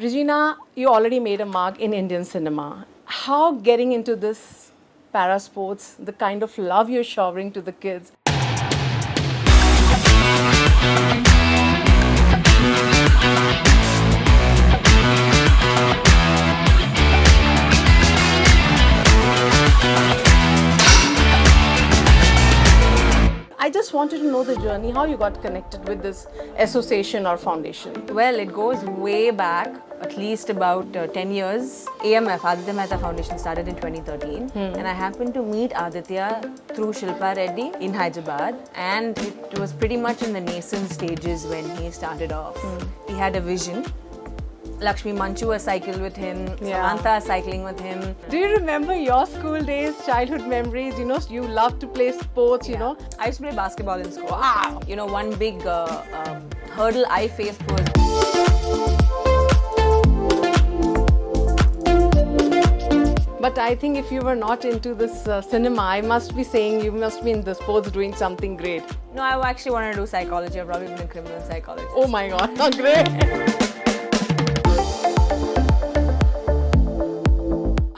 Regina, you already made a mark in Indian cinema. How getting into this para sports, the kind of love you're showering to the kids? I just wanted to know the journey, how you got connected with this association or foundation. Well, it goes way back, at least about 10 years. AMF, Aditya Mehta Foundation, started in 2013. And I happened to meet Aditya through Shilpa Reddy in Hyderabad. And it was pretty much in the nascent stages when he started off. He had a vision. Lakshmi Manchu cycled with him, Samantha cycling with him. Do you remember your school days, childhood memories? You know, you loved to play sports, you know. I used to play basketball in school. Wow. You know, one big hurdle I faced was... But I think if you were not into this cinema, I must be saying you must be in the sports doing something great. No, I actually wanted to do psychology. I've probably been a criminal psychologist. Oh my God, great.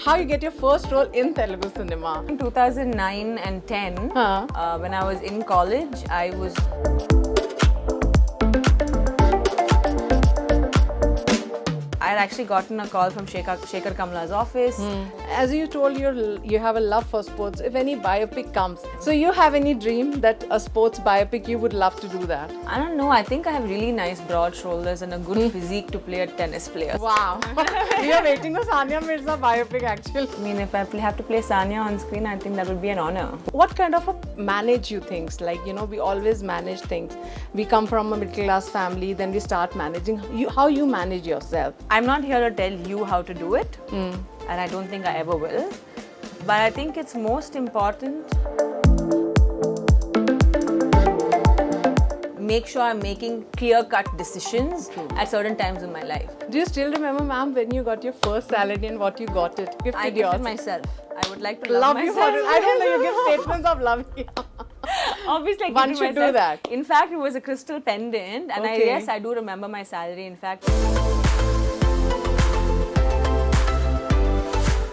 How you get your first role in Telugu cinema? In 2009 and 10, when I was in college, I had actually gotten a call from Shekhar Kamla's office. As you told, you have a love for sports. If any biopic comes, so you have any dream that a sports biopic you would love to do that? I don't know. I think I have really nice broad shoulders and a good physique to play a tennis player. Wow. We are waiting for Sania Mirza biopic actually. I mean, if I have to play Sania on screen, I think that would be an honor. What kind of manage you things? Like, you know, we always manage things. We come from a middle class family, then we start managing. How you manage yourself? I'm not here to tell you how to do it, and I don't think I ever will. But I think it's most important. Make sure I'm making clear-cut decisions at certain times in my life. Do you still remember, ma'am, when you got your first salary and what you got it? I gifted myself. I would like to love you myself. for it. I don't know, you give statements of love. Obviously, one should do that. In fact, it was a crystal pendant, and yes, I do remember my salary. In fact.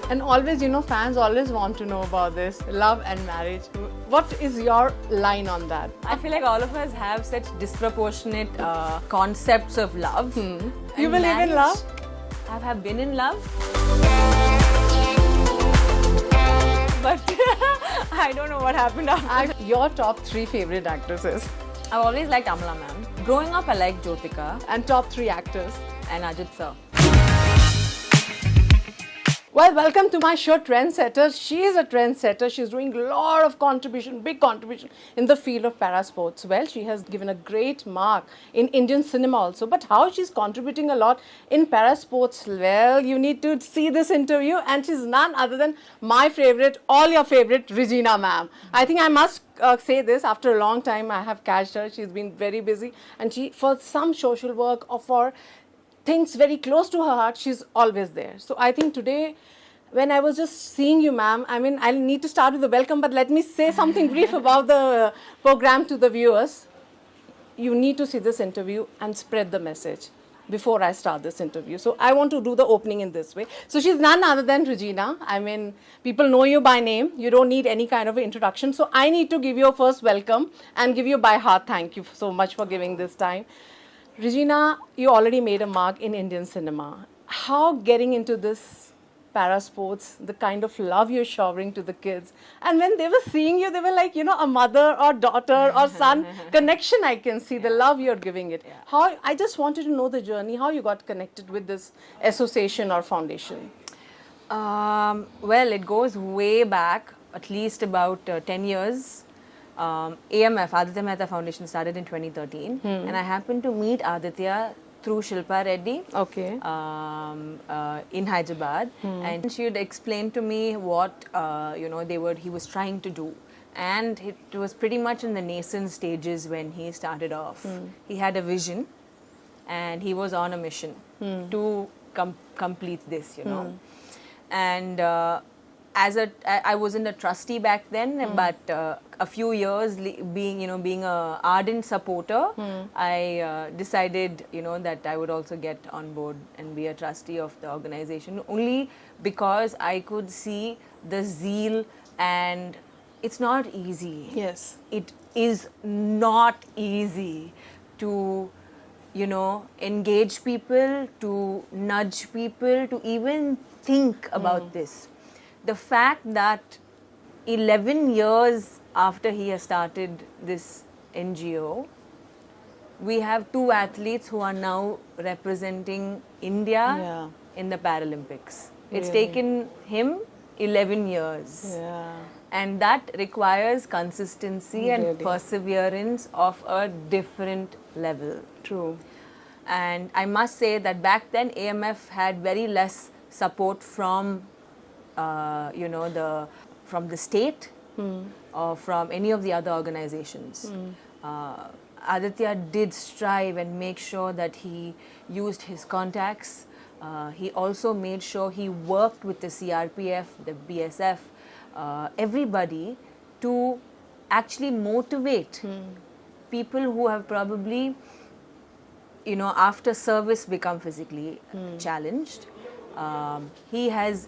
And always, you know, fans always want to know about this, love and marriage. What is your line on that? I feel like all of us have such disproportionate concepts of love. You believe in love? I have been in love. But I don't know what happened after. Your top 3 favorite actresses? I've always liked Amala ma'am. Growing up, I liked Jyotika. And top 3 actors? And Ajit sir. Well, welcome to my show, Trendsetter. She is a trendsetter. She's doing a lot of contribution, big contribution in the field of para sports. Well, she has given a great mark in Indian cinema also. But how she's contributing a lot in para sports, well, you need to see this interview. And she's none other than my favorite, all your favorite, Regina ma'am. I think I must say this, after a long time I have catched her. She's been very busy. And she, for some social work or for things very close to her heart, she's always there. So I think today, when I was just seeing you, ma'am, I mean, I'll need to start with the welcome, but let me say something brief about the program to the viewers. You need to see this interview and spread the message before I start this interview. So I want to do the opening in this way. So she's none other than Regina. I mean, people know you by name. You don't need any kind of introduction. So I need to give you a first welcome and give you by heart thank you so much for giving this time. Regina, you already made a mark in Indian cinema. How getting into this para sports, the kind of love you're showering to the kids, and when they were seeing you, they were like, you know, a mother or daughter or son connection. I can see the love you're giving it. How I just wanted to know the journey, how you got connected with this association or foundation. Well, it goes way back, at least about 10 years. AMF, Aditya Mehta Foundation, started in 2013, and I happened to meet Aditya through Shilpa Reddy in Hyderabad, and she would explain to me what he was trying to do, and it was pretty much in the nascent stages when he started off. He had a vision, and he was on a mission to complete this, you know, and I wasn't a trustee back then, but a few years being a ardent supporter, I decided that I would also get on board and be a trustee of the organization, only because I could see the zeal, and it's not easy. Yes. It is not easy to engage people, to nudge people, to even think about this. The fact that 11 years after he has started this NGO, we have 2 athletes who are now representing India in the Paralympics. It's taken him 11 years. Yeah. And that requires consistency and perseverance of a different level. True. And I must say that back then AMF had very less support from from the state or from any of the other organizations. Aditya did strive and make sure that he used his contacts. He also made sure he worked with the CRPF, the BSF, everybody to actually motivate people who have probably, after service become physically challenged. He has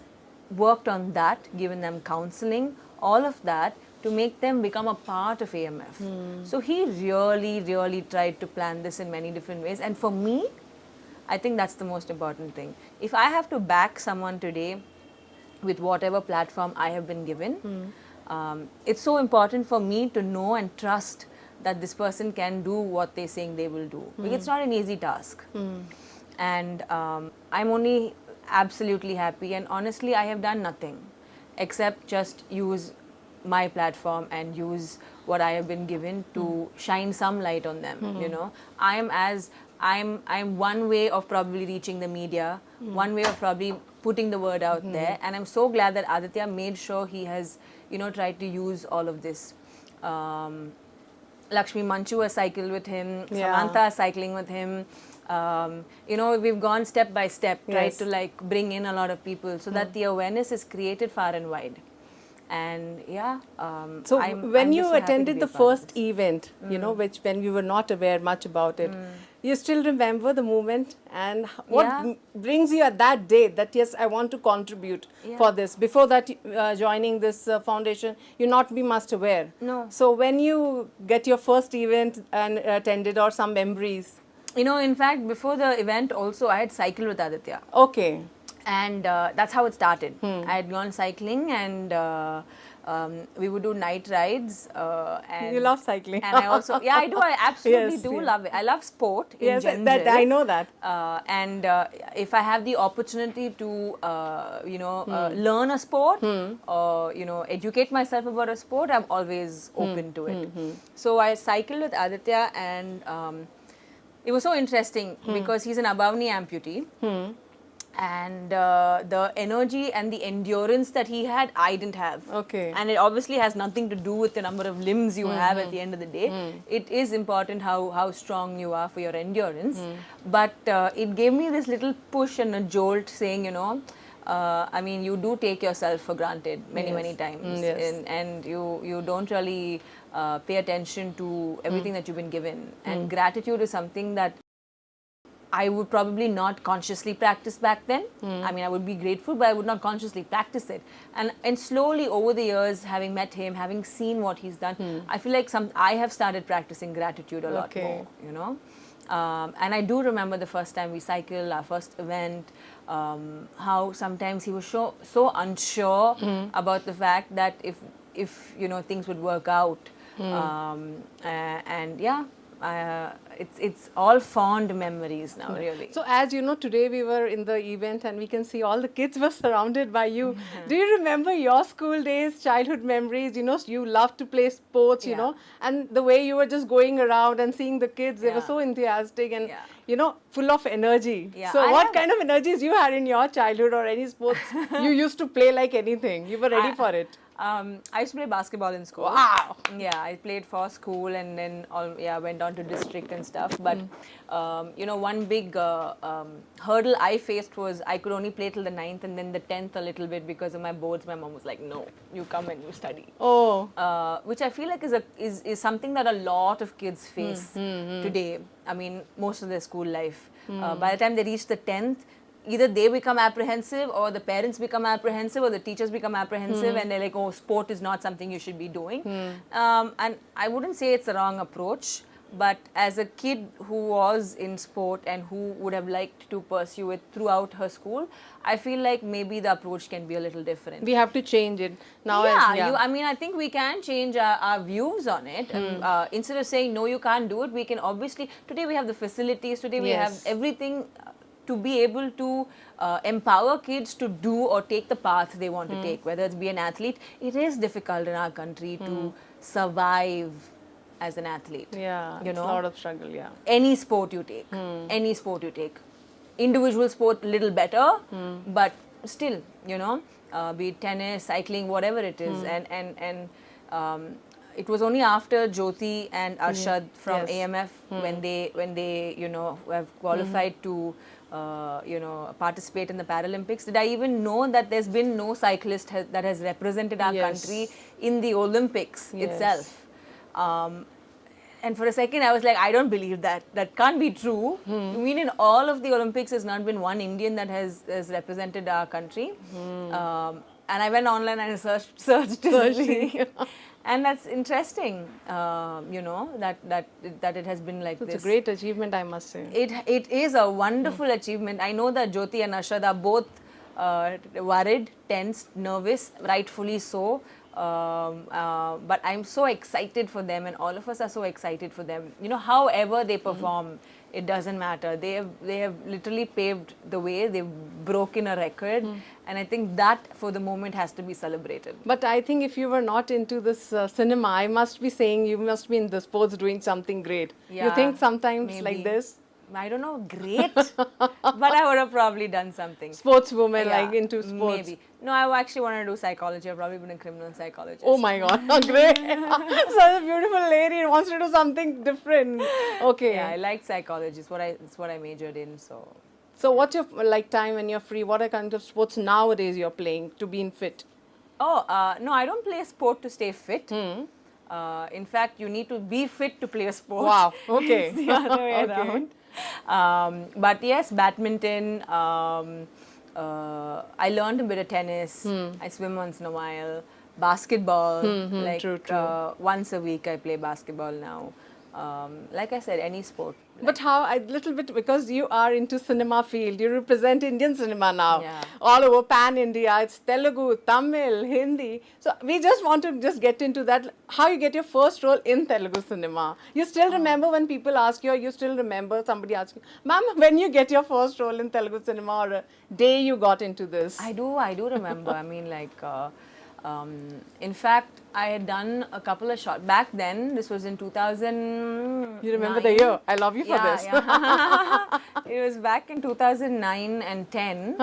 worked on that, given them counseling, all of that, to make them become a part of AMF. So he really, really tried to plan this in many different ways. And for me, I think that's the most important thing. If I have to back someone today with whatever platform I have been given, it's so important for me to know and trust that this person can do what they're saying they will do. Because it's not an easy task. And I'm only absolutely happy, and honestly I have done nothing except just use my platform and use what I have been given to shine some light on them. I'm one way of probably reaching the media, one way of probably putting the word out there, and I'm so glad that Aditya made sure he has tried to use all of this. Lakshmi Manchu has cycled with him, Samantha is cycling with him. We've gone step by step, tried to bring in a lot of people so that the awareness is created far and wide. And so when I'm you just so happy to attended be a the part of first this. event, which when we were not aware much about it, you still remember the moment, and what brings you at that day that yes, I want to contribute for this? Before that, joining this foundation, you not be much aware. No. So when you get your first event and attended, or some memories? In fact, before the event also, I had cycled with Aditya. Okay. And that's how it started. I had gone cycling, and we would do night rides. And you love cycling. And I also, I do. I absolutely Yes, do love it. I love sport in Yes, general. that I know that. And if I have the opportunity to, learn a sport or educate myself about a sport, I'm always open to it. So I cycled with Aditya, and it was so interesting because he's an above knee amputee. And the energy and the endurance that he had, I didn't have. Okay. And it obviously has nothing to do with the number of limbs you have at the end of the day. It is important how strong you are for your endurance. But it gave me this little push and a jolt saying, you do take yourself for granted many times. And you don't really pay attention to everything that you've been given. And gratitude is something that I would probably not consciously practice back then. I would be grateful, but I would not consciously practice it. And slowly over the years, having met him, having seen what he's done, I feel like I have started practicing gratitude a lot more, and I do remember the first time we cycled, our first event, how sometimes he was so unsure about the fact that if things would work out. It's all fond memories now, really. So as you know, today we were in the event and we can see all the kids were surrounded by you. Do you remember your school days, childhood memories? You loved to play sports, and the way you were just going around and seeing the kids, they were so enthusiastic and, full of energy. So what kind of energies you had in your childhood, or any sports you used to play like anything? You were ready for it? I used to play basketball in school. Wow. Yeah, I played for school and then went on to district and stuff. But one big hurdle I faced was I could only play till the 9th and then the 10th a little bit because of my boards. My mom was like, "No, you come and you study." Oh. Which I feel like is something that a lot of kids face today. I mean, most of their school life. By the time they reach the 10th, either they become apprehensive or the parents become apprehensive or the teachers become apprehensive and they're like, oh, sport is not something you should be doing. And I wouldn't say it's the wrong approach, but as a kid who was in sport and who would have liked to pursue it throughout her school, I feel like maybe the approach can be a little different. We have to change it now. I mean, I think we can change our views on it. Instead of saying no, you can't do it, we can obviously, today we have the facilities, today we have everything to be able to empower kids to do or take the path they want to take, whether it's be an athlete. It is difficult in our country to survive as an athlete. Yeah, it's a lot of struggle, yeah. Any sport you take, any sport you take. Individual sport, little better, but still, be it tennis, cycling, whatever it is. And it was only after Jyoti and Arshad from AMF when they have qualified to participate in the Paralympics, did I even know that there's been no cyclist that has represented our country in the Olympics itself. And for a second I was like, I don't believe that. That can't be true. I mean, in all of the Olympics there's not been one Indian that has represented our country. And I went online and searched to see. And that's interesting, that it has been like this. It's a great achievement, I must say. It is a wonderful achievement. I know that Jyoti and Arshad are both worried, tensed, nervous, rightfully so. But I'm so excited for them, and all of us are so excited for them. However they perform, it doesn't matter. They have literally paved the way. They've broken a record, and I think that for the moment has to be celebrated. But I think if you were not into this cinema, I must be saying you must be in the sports doing something great. Yeah, you think sometimes maybe. like this? I don't know, great, but I would have probably done something. Sportswoman, like into sports. Maybe. No, I actually wanted to do psychology. I've probably been a criminal psychologist. Oh my God, great. Such a beautiful lady wants to do something different. Okay. Yeah, I like psychology. It's what I majored in. So what's your time when you're free? What are kind of sports nowadays you're playing to be in fit? Oh, no, I don't play sport to stay fit. In fact, you need to be fit to play a sport. Wow, okay. It's the other way around. But yes, badminton. I learned a bit of tennis. I swim once in a while. Basketball. True. Once a week I play basketball now. Like I said, any sport. But how, a little bit, because you are into cinema field, you represent Indian cinema now. Yeah. All over pan-India, it's Telugu, Tamil, Hindi. So we just want to just get into that, how you get your first role in Telugu cinema. You still remember when people ask you, or you still remember somebody asking, ma'am, when you get your first role in Telugu cinema, or a day you got into this? I do remember. I mean, in fact, I had done a couple of shots. Back then, this was in 2000. You remember the year? I love you for this. Yeah. It was back in 2009 and 10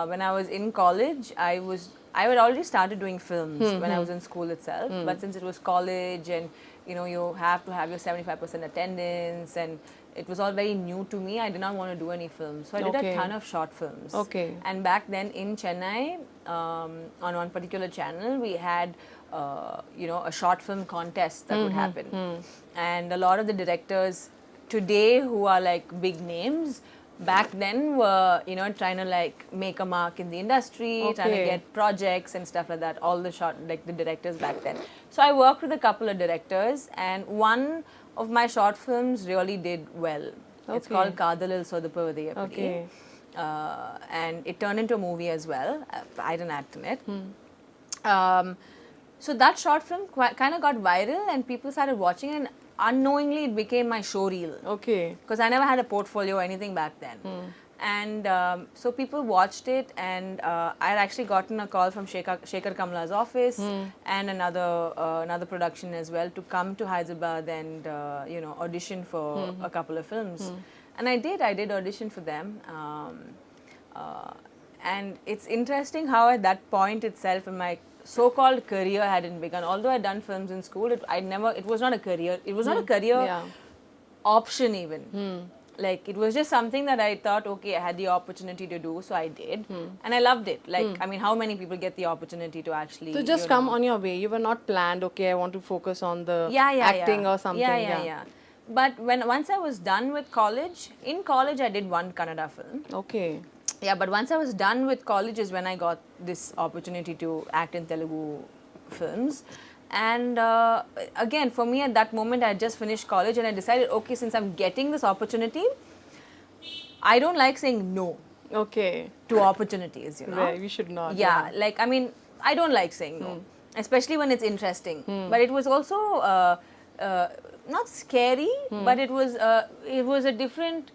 when I was in college. I had already started doing films when I was in school itself. But since it was college and you have to have your 75% attendance, and it was all very new to me. I did not want to do any films. So I did a ton of short films. Okay. And back then in Chennai, on one particular channel, we had a short film contest that would happen. And a lot of the directors today who are like big names, back then were, trying to make a mark in the industry, trying to get projects and stuff like that. All the the directors back then. So I worked with a couple of directors, and one of my short films really did well. It's called Kadalil Sodapavadi. Okay. And it turned into a movie as well. I didn't act in it. So that short film kind of got viral, and people started watching it, and unknowingly it became my show reel. Okay. Because I never had a portfolio or anything back then. And so people watched it, and I had actually gotten a call from Shekhar Kamla's office and another production as well to come to Hyderabad and audition for a couple of films. And I did audition for them. And it's interesting how at that point itself in my so-called career hadn't begun. Although I'd done films in school, it was not a career. It was not a career Yeah. option even. Like, it was just something that I thought, okay, I had the opportunity to do, so I did. And I loved it. Like, I mean, how many people get the opportunity to actually... So just come on your way. You were not planned, okay, I want to focus on the acting or something. Yeah. But once I was done with college, in college I did one Kannada film. Okay. Yeah, but once I was done with college is when I got this opportunity to act in Telugu films. And again, for me at that moment, I had just finished college and I decided, okay, since I'm getting this opportunity, I don't like saying no Okay. to opportunities, you know. Right, we should not. Yeah, like, I mean, I don't like saying no, especially when it's interesting. But it was also not scary, but it was a different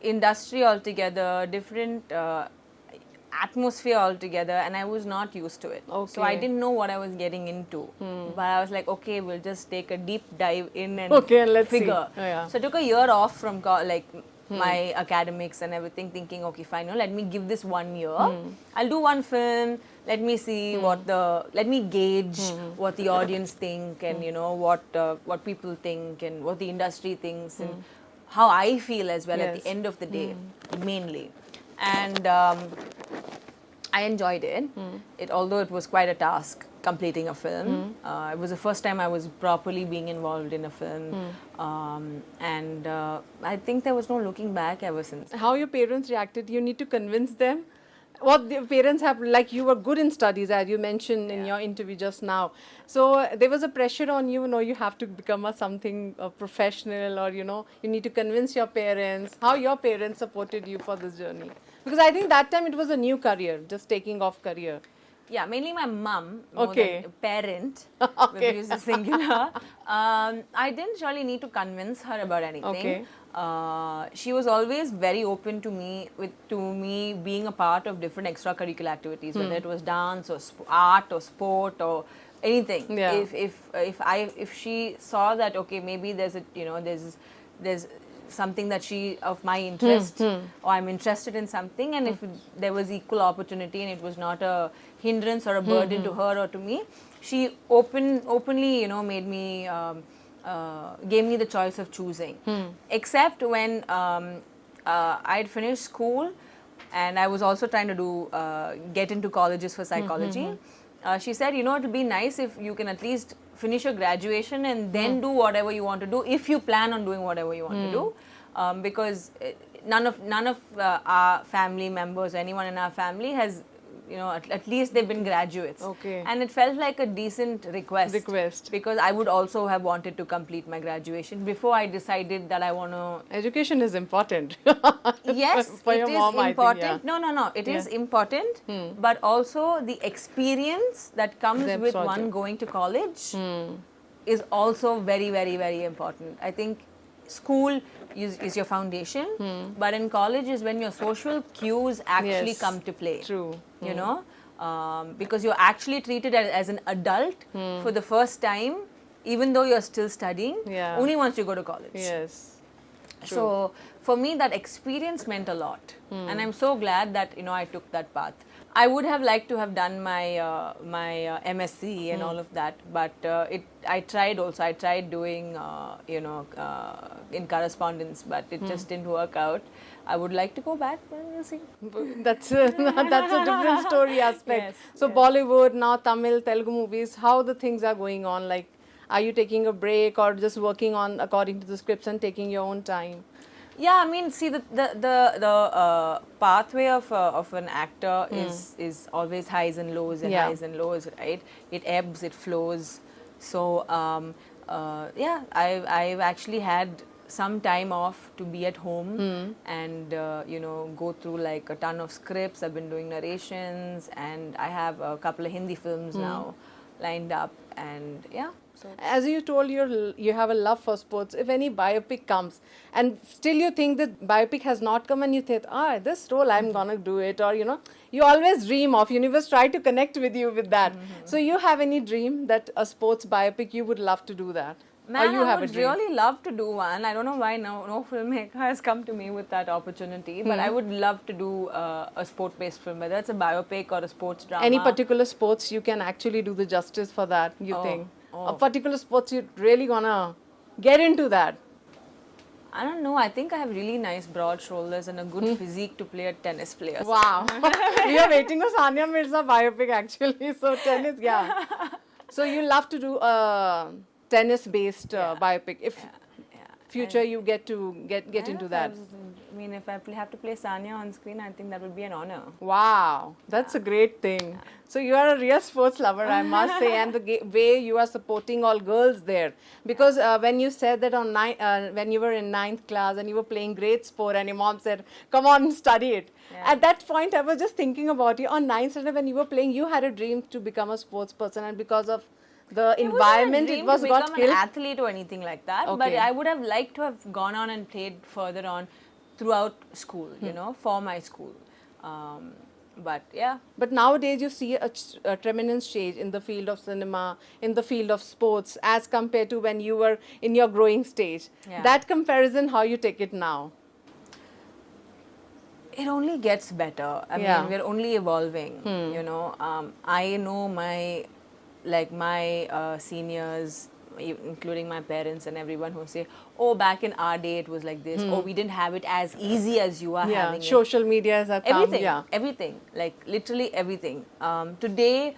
industry altogether, different atmosphere altogether, and I was not used to it. Okay. So I didn't know what I was getting into. But I was like, okay, we'll just take a deep dive in and let's figure. see. Oh, yeah. So I took a year off from my academics and everything, thinking, okay, fine, no, let me give this 1 year. I'll do one film. Let me see let me gauge what the audience think, and you know what people think, and what the industry thinks, and how I feel as well at the end of the day, mainly. And I enjoyed it. Although it was quite a task completing a film. It was the first time I was properly being involved in a film, and I think there was no looking back ever since. How your parents reacted? You need to convince them. What the parents have, like, you were good in studies, as you mentioned in your interview just now. So there was a pressure on you, you have to become a professional, or, you need to convince your parents. How your parents supported you for this journey? Because I think that time it was a new career, just taking off career. Yeah, mainly my mum, more than a parent, if we use the singular. I didn't really need to convince her about anything. She was always very open to me being a part of different extracurricular activities, whether it was dance or art or sport or anything. Yeah. If she saw that, okay, maybe there's something that of my interest, or I'm interested in something, and if there was equal opportunity and it was not a hindrance or a burden to her or to me, she openly made me gave me the choice of choosing. Except when I'd finished school and I was also trying to get into colleges for psychology. She said, it'll be nice if you can at least finish your graduation and then do whatever you want to do, if you plan on doing whatever you want to do, because none of our family members, anyone in our family has, at least they've been graduates. Okay. And it felt like a decent request. Because I would also have wanted to complete my graduation before I decided that I want to... Education is important. Yes, for it your is mom, important. I think, No, it is important. But also the experience that comes with one going to college is also very, very, very important. I think school is your foundation, but in college is when your social cues actually come to play. True. Because you're actually treated as an adult for the first time, even though you're still studying, only once you go to college. Yes. True. So for me, that experience meant a lot, and I'm so glad that I took that path. I would have liked to have done my my MSc and all of that, but I tried also. I tried doing in correspondence, but it just didn't work out. I would like to go back, but we'll see. That's a different story aspect. Yes, So Bollywood, now Tamil, Telugu movies, how the things are going on? Like, are you taking a break or just working on according to the scripts and taking your own time? Yeah, I mean, see, the pathway of an actor is always highs and lows and highs and lows, right? It ebbs, it flows. So I've actually had some time off to be at home and go through like a ton of scripts. I've been doing narrations, and I have a couple of Hindi films now lined up, and yeah. So. As you told, you have a love for sports. If any biopic comes and still you think that biopic has not come, and you think, this role I'm gonna do it, or you always dream of, universe try to connect with you with that. So you have any dream that a sports biopic you would love to do that? Man, you I have a would dream? really love to do one. I don't know why no filmmaker has come to me with that opportunity, but I would love to do a sport-based film, whether it's a biopic or a sports drama. Any particular sports you can actually do the justice for that, you think? A oh. particular sports you're really gonna get into that? I don't know. I think I have really nice broad shoulders and a good physique to play a tennis player. Wow. We are waiting for Sania Mirza biopic actually. So tennis, yeah. So you love to do a tennis-based biopic. If future you get to get into that. I mean, if I have to play Sanya on screen, I think that would be an honor. Wow, that's a great thing. So you are a real sports lover, I must say, and the way you are supporting all girls there. Because when you said that on when you were in 9th class and you were playing great sport, and your mom said, "Come on, study it." Yeah. At that point, I was just thinking about you on 9th standard when you were playing. You had a dream to become a sports person, and because of the environment, it was got become killed. an athlete or anything like that. But Okay. I would have liked to have gone on and played further on throughout school. You know, for my school. But yeah. But nowadays you see a tremendous change in the field of cinema, in the field of sports, as compared to when you were in your growing stage. Yeah. That comparison, how you take it now? It only gets better. I Yeah. mean, we're only evolving. You know, I know my seniors, including my parents and everyone, who say, "Oh, back in our day it was like this. Oh, we didn't have it as easy as you are having it." Social media has come. Everything, Yeah. everything, like literally everything. Today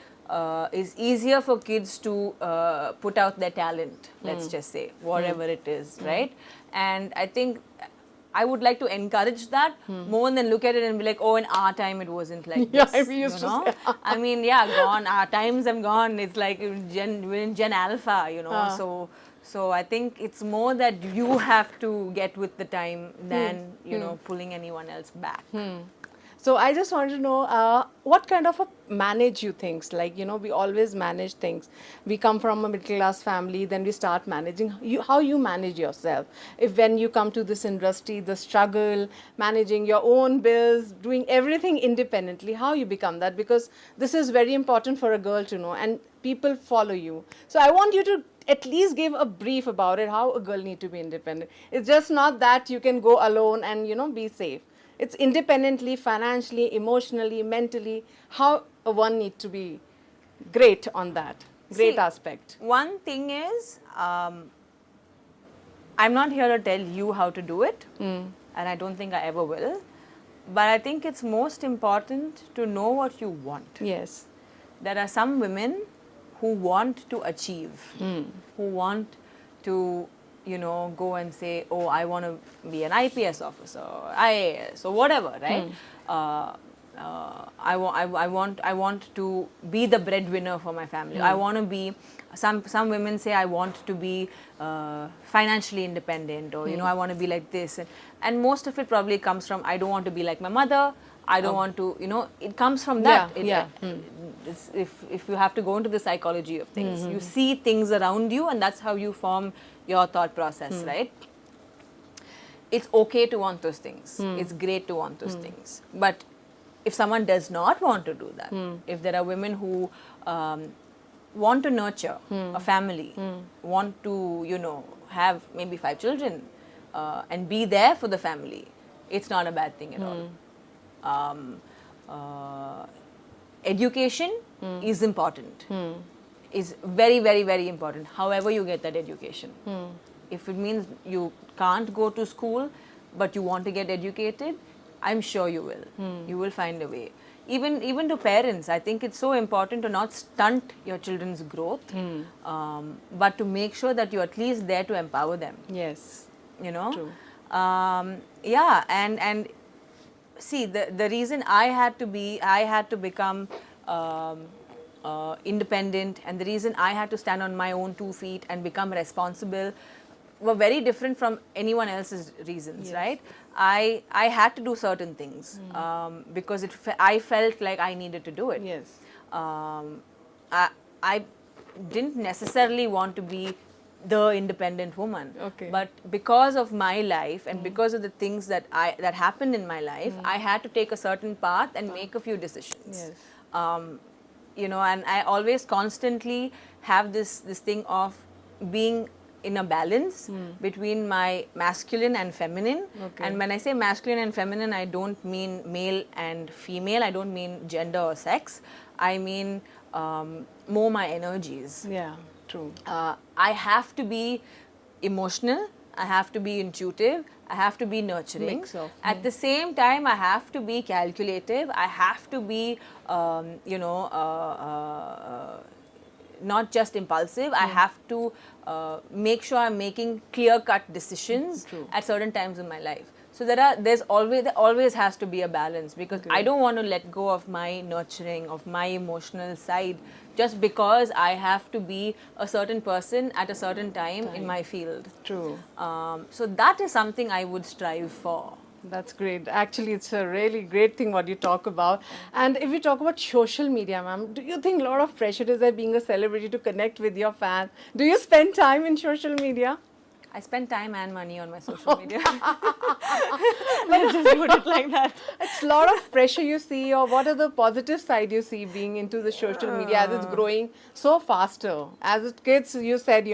is easier for kids to put out their talent, let's just say, whatever it is, right? And I think I would like to encourage that more than look at it and be like, oh, in our time it wasn't like Yeah, this. we used you to know? say. I mean, yeah, gone. Our times have gone. It's like we're in Gen Alpha, you know. So I think it's more that you have to get with the time than you know pulling anyone else back. So I just wanted to know what kind of a manage you things, like, you know, we always manage things. We come from a middle class family, then we start managing. How you manage yourself? If when you come to this industry, the struggle, managing your own bills, doing everything independently, how you become that? Because this is very important for a girl to know, and people follow you. So I want you to at least give a brief about it, how a girl need to be independent. It's just not that you can go alone and, you know, be safe. It's independently, financially, emotionally, mentally, how one need to be great on that, great aspect. One thing is, I'm not here to tell you how to do it, and I don't think I ever will. But I think it's most important to know what you want. Yes. There are some women who want to achieve, who want to, you know, go and say, oh, I want to be an IPS officer, IAS, or whatever, right? I want to be the breadwinner for my family. I want to be. Some women say, I want to be financially independent, or you know, I want to be like this, and most of it probably comes from, I don't want to be like my mother. I don't want to, you know, it comes from that. If you have to go into the psychology of things, you see things around you, and that's how you form your thought process, right? It's okay to want those things. It's great to want those things. But if someone does not want to do that, if there are women who want to nurture a family, want to, you know, have maybe 5 children and be there for the family, it's not a bad thing at all. Education is important, is very, very, very important. However you get that education. If it means you can't go to school but you want to get educated, I'm sure you will. You will find a way. Even to parents, I think it's so important to not stunt your children's growth, but to make sure that you're at least there to empower them. Yes. You know? True. Yeah, and see, the reason I had to become independent, and the reason I had to stand on my own 2 feet and become responsible were very different from anyone else's reasons, right? I had to do certain things because I felt like I needed to do it. Yes. I didn't necessarily want to be the independent woman, but because of my life and because of the things that happened in my life, I had to take a certain path and make a few decisions. Yes. You know, and I always constantly have this thing of being in a balance between my masculine and feminine. Okay. And when I say masculine and feminine, I don't mean male and female. I don't mean gender or sex. I mean more my energies. Yeah, true. I have to be emotional. I have to be intuitive. I have to be nurturing. Mix of, At the same time, I have to be calculative. I have to be, not just impulsive. I have to make sure I'm making clear-cut decisions at certain times in my life. So there always has to be a balance, because I don't want to let go of my nurturing, of my emotional side, just because I have to be a certain person at a certain time in my field. True. So that is something I would strive for. That's great. Actually, it's a really great thing what you talk about. And if you talk about social media, ma'am, do you think a lot of pressure is there being a celebrity to connect with your fans? Do you spend time in social media? I spend time and money on my social media. Let's just put it like that. It's a lot of pressure you see, or what are the positive side you see being into the social media as it's growing so faster? As it kids, you said,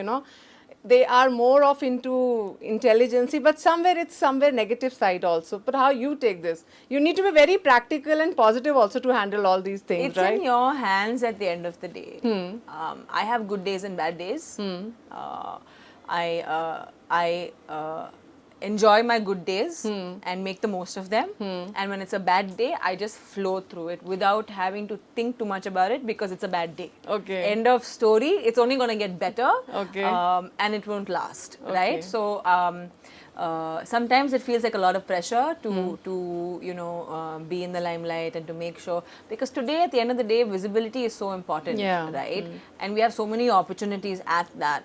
they are more of into intelligence, but it's somewhere negative side also. But how you take this? You need to be very practical and positive also to handle all these things, It's right? in your hands at the end of the day. I have good days and bad days. I enjoy my good days and make the most of them. And when it's a bad day, I just flow through it without having to think too much about it, because it's a bad day. Okay. End of story. It's only going to get better. Okay. And it won't last, right? So sometimes it feels like a lot of pressure to be in the limelight and to make sure, because today at the end of the day, visibility is so important, right? And we have so many opportunities at that.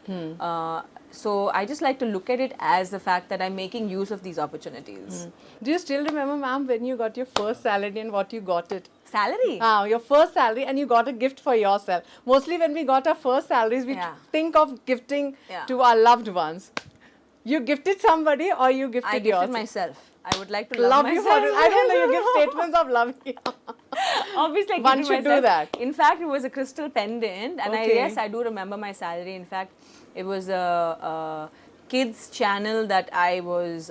So I just like to look at it as the fact that I'm making use of these opportunities. Do you still remember, ma'am, when you got your first salary and what you got it? Salary? Your first salary, and you got a gift for yourself. Mostly when we got our first salaries, we think of gifting to our loved ones. You gifted somebody, or you gifted I gifted yourself? myself. I would like to love you myself. for it. I don't know, you give statements of love. Obviously, I One gifted should do myself. that. In fact, it was a crystal pendant, and I do remember my salary. In fact, it was a kids channel that I was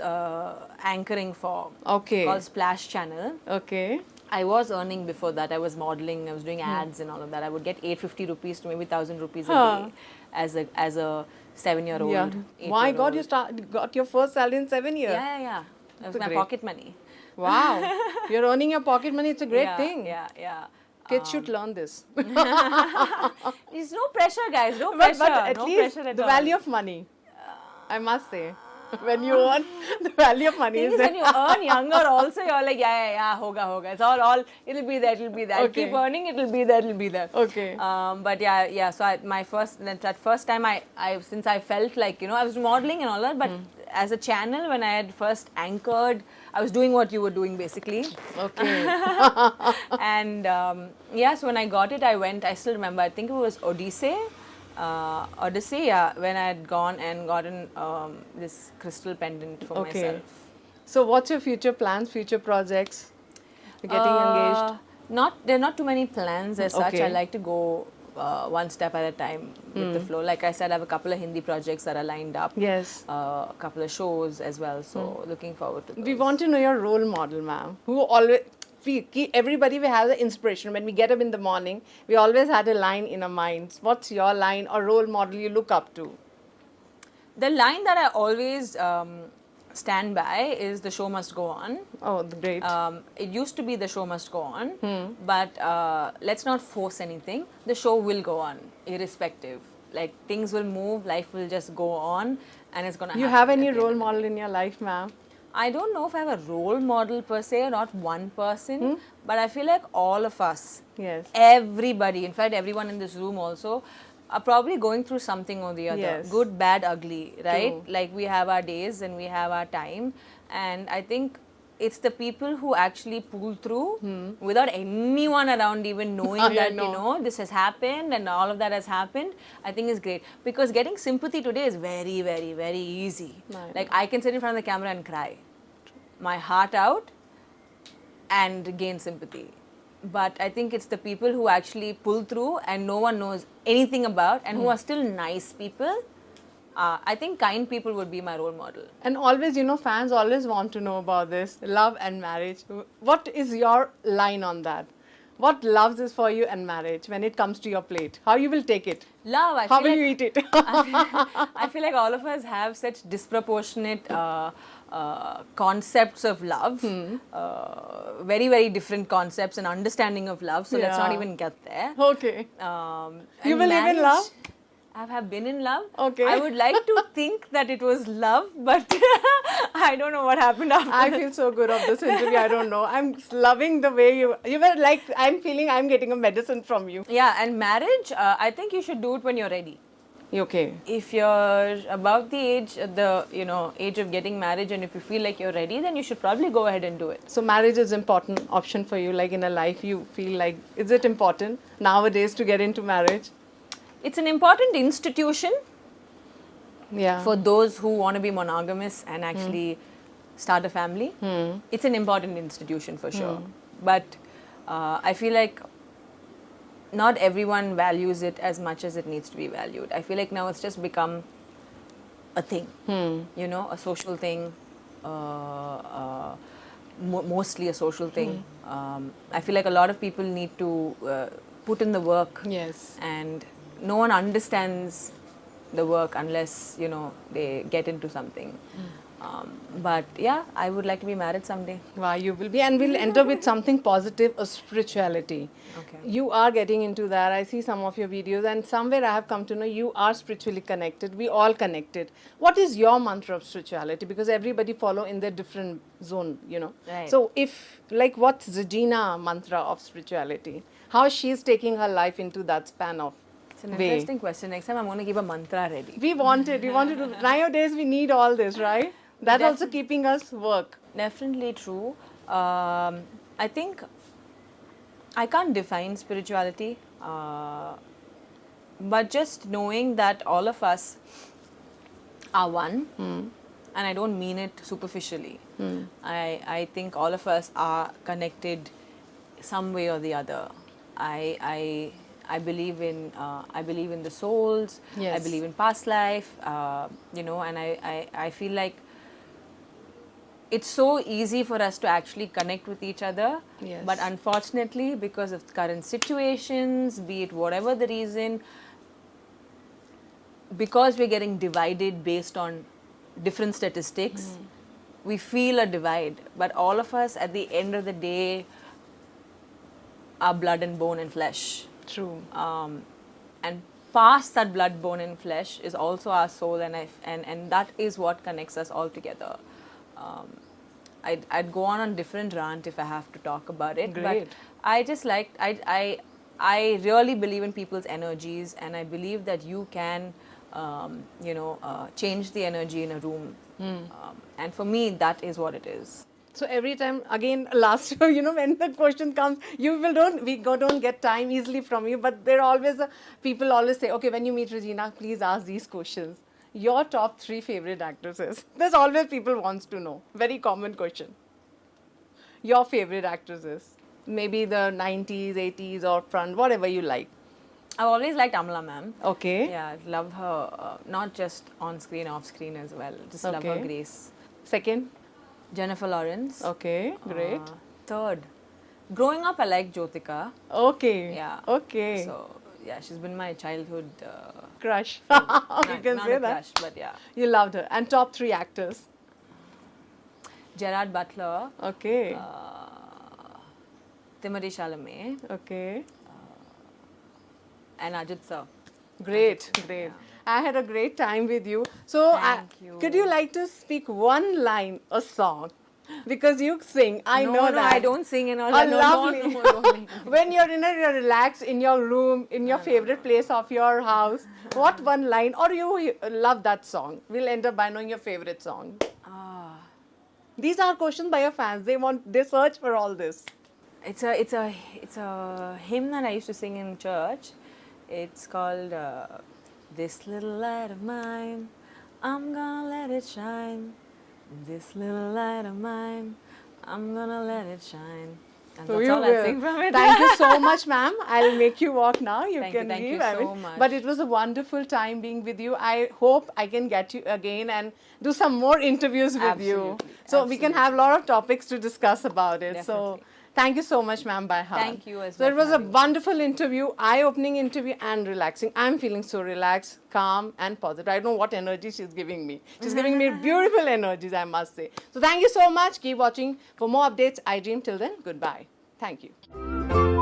anchoring for. Okay. Called Splash Channel. Okay. I was earning before that. I was modeling. I was doing ads and all of that. I would get 850 rupees to maybe 1,000 rupees a day as a 7-year-old. Yeah. My God, you got your first salary in 7 years. Yeah. That was my pocket money. Wow. You're earning your pocket money. It's a great thing. Yeah. Kids should learn this. There's no pressure, guys. No But pressure. at No least pressure at the all. value of money, I must say. When you earn, the value of money is When there. you earn younger also, you're like, yeah, hoga. It's all, it'll be there. Okay. Keep earning, it'll be there. Okay. But yeah, so that first time since I felt like, I was modeling and all that, but as a channel, when I had first anchored, I was doing what you were doing basically. Okay. And so when I got it, I still remember, I think it was Odyssey, when I had gone and gotten this crystal pendant for myself. So what's your future plans, future projects? You're getting engaged? There are not too many plans as such. Okay. I like to go one step at a time with the flow. Like I said, I have a couple of Hindi projects that are lined up. Yes. A couple of shows as well. So looking forward to those. We want to know your role model, ma'am. Who always... Everybody will have the inspiration. When we get up in the morning, we always had a line in our minds. What's your line or role model you look up to? The line that I always stand by is the show must go on. Oh, great. It used to be the show must go on, but let's not force anything. The show will go on, irrespective. Like things will move, life will just go on, and it's gonna happen. You have any role model in your life, ma'am? I don't know if I have a role model per se, not one person, but I feel like all of us, everybody, in fact everyone in this room also, are probably going through something or the other. Yes. Good, bad, ugly, right? True. Like we have our days and we have our time, and I think it's the people who actually pull through without anyone around even knowing that this has happened and all of that has happened. I think is great, because getting sympathy today is very, very, very easy. Like I can sit in front of the camera and cry my heart out and gain sympathy. But I think it's the people who actually pull through and no one knows anything about, and who are still nice people, I think kind people would be my role model. And always, fans always want to know about this love and marriage. What is your line on that? What loves is for you and marriage when it comes to your plate? How you will take it? Love. How will you eat it? I feel like all of us have such disproportionate concepts of love, very, very different concepts and understanding of love. So let's not Yeah. even get there. Okay. You And believe in marriage, love? I have been in love. Okay. I would like to think that it was love, but I don't know what happened after. I feel so good of this interview. I don't know. I'm loving the way you were like, I'm feeling I'm getting a medicine from you. Yeah, and marriage, I think you should do it when you're ready. Okay. If you're above the age, age of getting married, and if you feel like you're ready, then you should probably go ahead and do it. So marriage is important option for you, like in a life you feel like, is it important nowadays to get into marriage? It's an important institution Yeah. for those who want to be monogamous and actually start a family. It's an important institution for sure. But I feel like not everyone values it as much as it needs to be valued. I feel like now it's just become a thing, a social thing, mostly a social thing. I feel like a lot of people need to put in the work. Yes. And no one understands the work unless they get into something. But yeah, I would like to be married someday. Wow, you will be, and we'll enter with something positive, a spirituality. Okay. You are getting into that. I see some of your videos, and somewhere I have come to know you are spiritually connected. We all connected. What is your mantra of spirituality? Because everybody follow in their different zone, Right. So if, like, what's Regina mantra of spirituality? How she's taking her life into that span of It's an way. interesting question. Next time I'm going to give a mantra ready. We wanted to, nowadays we need all this, right? That also keeping us work. Definitely true. I think I can't define spirituality, but just knowing that all of us are one, and I don't mean it superficially. I think all of us are connected some way or the other. I believe in the souls. Yes. I believe in past life. And I feel like it's so easy for us to actually connect with each other. Yes. But unfortunately, because of current situations, be it whatever the reason, because we're getting divided based on different statistics, we feel a divide. But all of us, at the end of the day, are blood and bone and flesh. True. And past that blood, bone, and flesh is also our soul, and that is what connects us all together. I'd go on different rant if I have to talk about it. Great. But I just like I really believe in people's energies, and I believe that you can change the energy in a room. And for me, that is what it is. So every time, again, last, when the question comes, don't get time easily from you, but there are always, people always say, okay, when you meet Regina, please ask these questions. Your top 3 favorite actresses. There's always people wants to know. Very common question. Your favorite actresses. Maybe the 90s, 80s or front, whatever you like. I've always liked Amla ma'am. Okay. Yeah, I love her, not just on screen, off screen as well. Just love her Okay. grace. Second. Jennifer Lawrence. Okay, great. Third, growing up, I liked Jyotika. Okay. Yeah. Okay. So yeah, she's been my childhood. Crush. Not, You can not say a that. crush, but yeah. You loved her. And top 3 actors. Gerard Butler, Okay. Timothy Chalamet, Okay. and Ajit sir. Great, great. I had a great time with you. So, Thank you. could you like to speak one line, a song? Because you sing, I know No, that. I don't sing and all A that. No, lovely. no. When you're you're relaxed in your room, in your favorite place of your house, what one line, or you love that song? We'll end up by knowing your favorite song. These are questions by your fans. They search for all this. It's a hymn that I used to sing in church. It's called "This Little Light of Mine, I'm gonna let it shine. This little light of mine, I'm gonna let it shine. And So that's you all I'll will. sing from it. Thank you so much, ma'am. I'll make you walk now. You Thank you, can thank you leave. so much. But it was a wonderful time being with you. I hope I can get you again and do some more interviews with you. Absolutely, So we can have a lot of topics to discuss about it. So Definitely. thank you so much, ma'am, by heart. Thank you as So well it for was a having me. wonderful interview, eye-opening interview and relaxing. I'm feeling so relaxed, calm and positive. I don't know what energy she's giving me. She's giving me beautiful energies, I must say. So thank you so much. Keep watching for more updates. iDream. Till then, goodbye. Thank you.